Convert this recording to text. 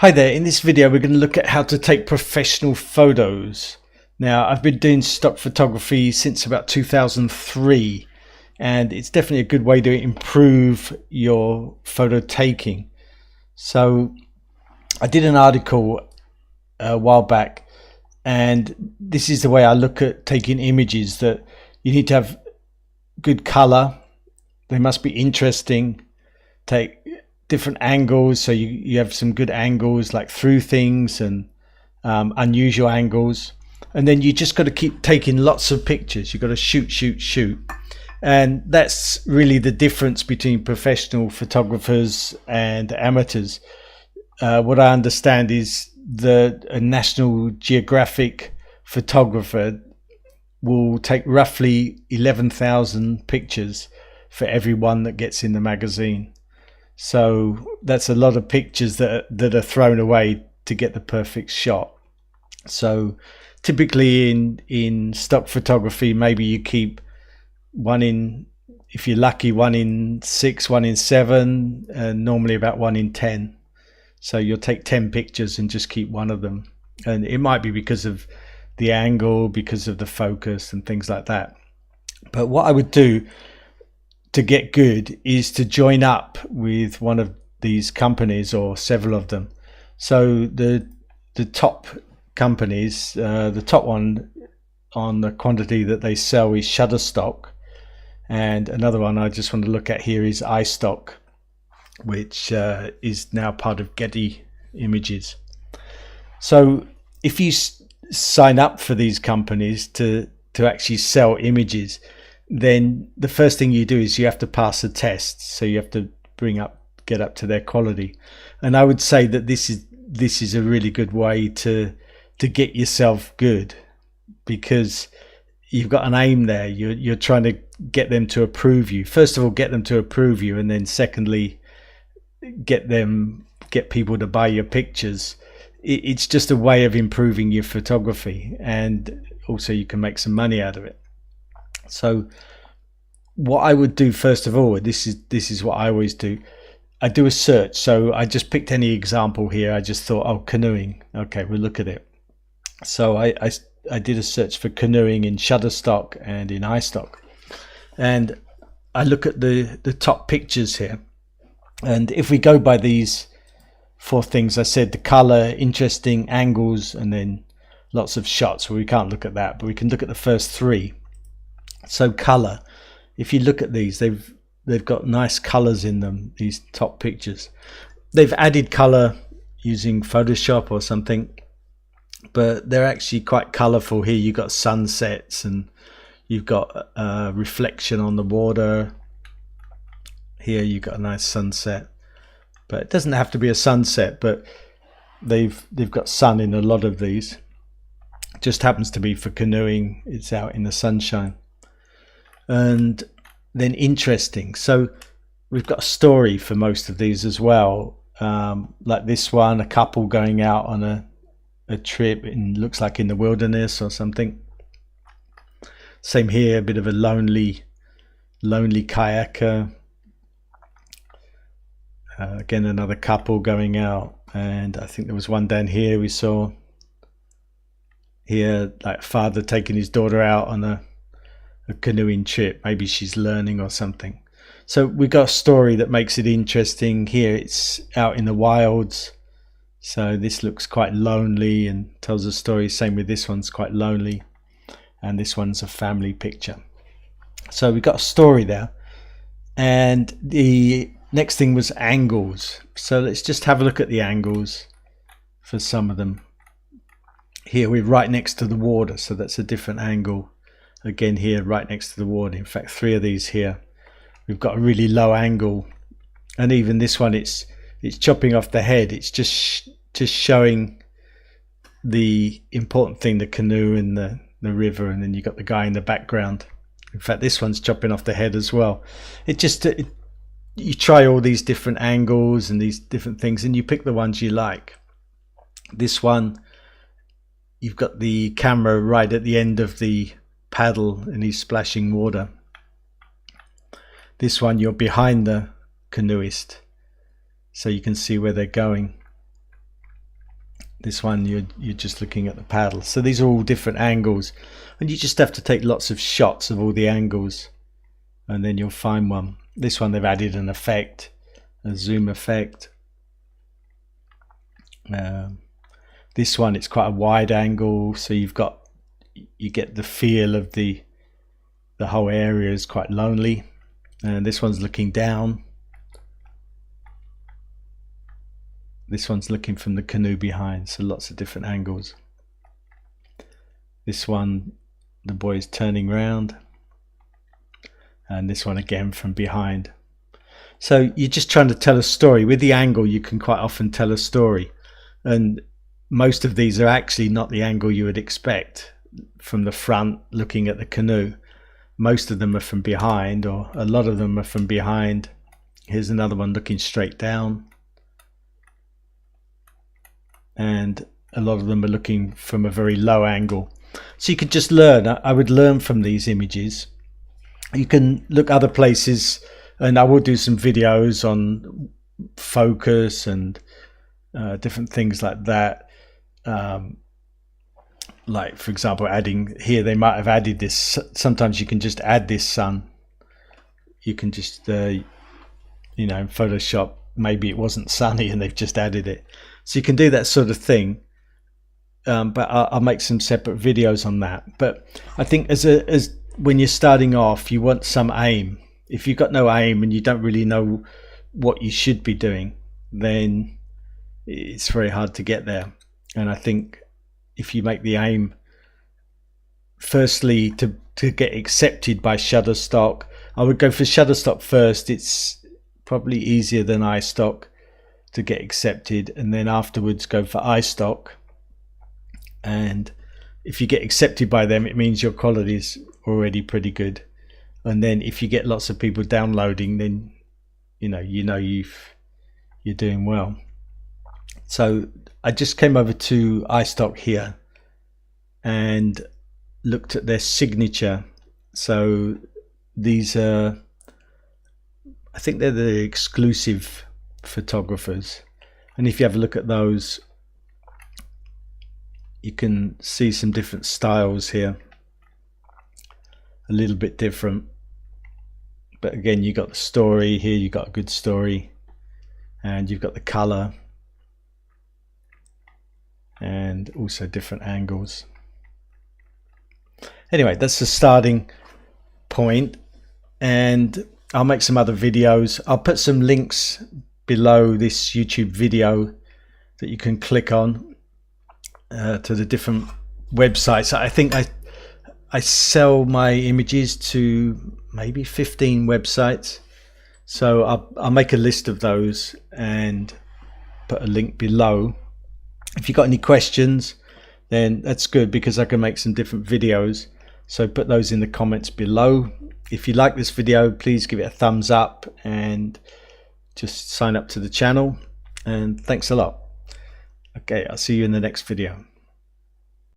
Hi there, in this video we're going to look at how to take professional photos. Now I've been doing stock photography since about 2003 and it's definitely a good way to improve your photo taking. So I did an article a while back and this is the way I look at taking images, that you need to have good color, they must be interesting, take different angles, so you have some good angles like through things and unusual angles, and then you just got to keep taking lots of pictures. You've got to shoot, and that's really the difference between professional photographers and amateurs. What I understand is that a National Geographic photographer will take roughly 11,000 pictures for every one that gets in the magazine. So that's a lot of pictures that are thrown away to get the perfect shot. So typically in stock photography, maybe you keep one in, if you're lucky, 1 in 6, 1 in 7, and normally about 1 in 10. So you'll take 10 pictures and just keep one of them. And it might be because of the angle, because of the focus and things like that. But what I would do to get good is to join up with one of these companies or several of them. So the top companies, the top one on the quantity that they sell is Shutterstock, and another one I just want to look at here is Istock, which is now part of Getty Images. So if you sign up for these companies to actually sell images, then the first thing you do is you have to pass a test. So you have to get up to their quality. And I would say that this is a really good way to get yourself good, because you've got an aim there. You're trying to get them to approve you. First of all, get them to approve you, and then secondly, get people to buy your pictures. It's just a way of improving your photography, and also you can make some money out of it. So what I would do first of all, this is what I always do. I do a search. So I just picked any example here. I just thought, oh, canoeing. Okay, we'll look at it. So I did a search for canoeing in Shutterstock and in iStock, and I look at the top pictures here. And if we go by these 4 things I said, the color, interesting angles, and then lots of shots, well, we can't look at that, but we can look at the first 3. So color, if you look at these, they've got nice colors in them, these top pictures. They've added color using Photoshop or something, but they're actually quite colorful. Here you've got sunsets and you've got reflection on the water. Here you've got a nice sunset, but it doesn't have to be a sunset, but they've got sun in a lot of these. It just happens to be for canoeing, it's out in the sunshine. And then interesting, so we've got a story for most of these as well, like this one, a couple going out on a trip in, looks like in the wilderness or something. Same here, a bit of a lonely kayaker. Again, another couple going out, and I think there was one down here we saw here, like father taking his daughter out on a canoeing trip. Maybe she's learning or something. So we've got a story that makes it interesting. Here it's out in the wilds, so this looks quite lonely and tells a story. Same with this one's quite lonely, and this one's a family picture. So we've got a story there. And the next thing was angles. So let's just have a look at the angles for some of them. Here we're right next to the water, so that's a different angle. Again here, right next to the water. In fact, 3 of these here, we've got a really low angle, and even this one, it's chopping off the head. It's just showing the important thing, the canoe and the river, and then you got the guy in the background. In fact, this one's chopping off the head as well. You try all these different angles and these different things, and you pick the ones you like. This one, you've got the camera right at the end of the paddle and he's splashing water. This one, you're behind the canoeist, so you can see where they're going. This one you're just looking at the paddle. So these are all different angles, and you just have to take lots of shots of all the angles, and then you'll find one. This one they've added an effect, a zoom effect. This one it's quite a wide angle, so you get the feel of the whole area is quite lonely. And this one's looking down. This one's looking from the canoe behind, so lots of different angles. This one, the boy is turning round, and this one again from behind. So you're just trying to tell a story. With the angle, you can quite often tell a story, and most of these are actually not the angle you would expect from the front looking at the canoe. Most of them are from behind, or a lot of them are from behind. Here's another one looking straight down. And a lot of them are looking from a very low angle. So you could just learn. I would learn from these images. You can look other places, and I will do some videos on focus and different things like that. Like for example, adding here, they might have added this. Sometimes you can just add this sun. You can just in Photoshop, maybe it wasn't sunny and they've just added it. So you can do that sort of thing, but I'll make some separate videos on that. But I think as when you're starting off, you want some aim. If you've got no aim and you don't really know what you should be doing, then it's very hard to get there. And I think if you make the aim, firstly, to get accepted by Shutterstock, I would go for Shutterstock first. It's probably easier than iStock to get accepted, and then afterwards go for iStock. And if you get accepted by them, it means your quality is already pretty good. And then if you get lots of people downloading, then you're doing well. So I just came over to iStock here and looked at their signature. So these are, I think they're the exclusive photographers, and if you have a look at those, you can see some different styles here, a little bit different, but again you got the story here, you got a good story, and you've got the color and also different angles. Anyway, that's the starting point, and I'll make some other videos. I'll put some links below this YouTube video that you can click on to the different websites. I think I sell my images to maybe 15 websites, so I'll make a list of those and put a link below. If you've got any questions, then that's good, because I can make some different videos, so put those in the comments below. If you like this video, please give it a thumbs up and just sign up to the channel, and thanks a lot. Okay, I'll see you in the next video.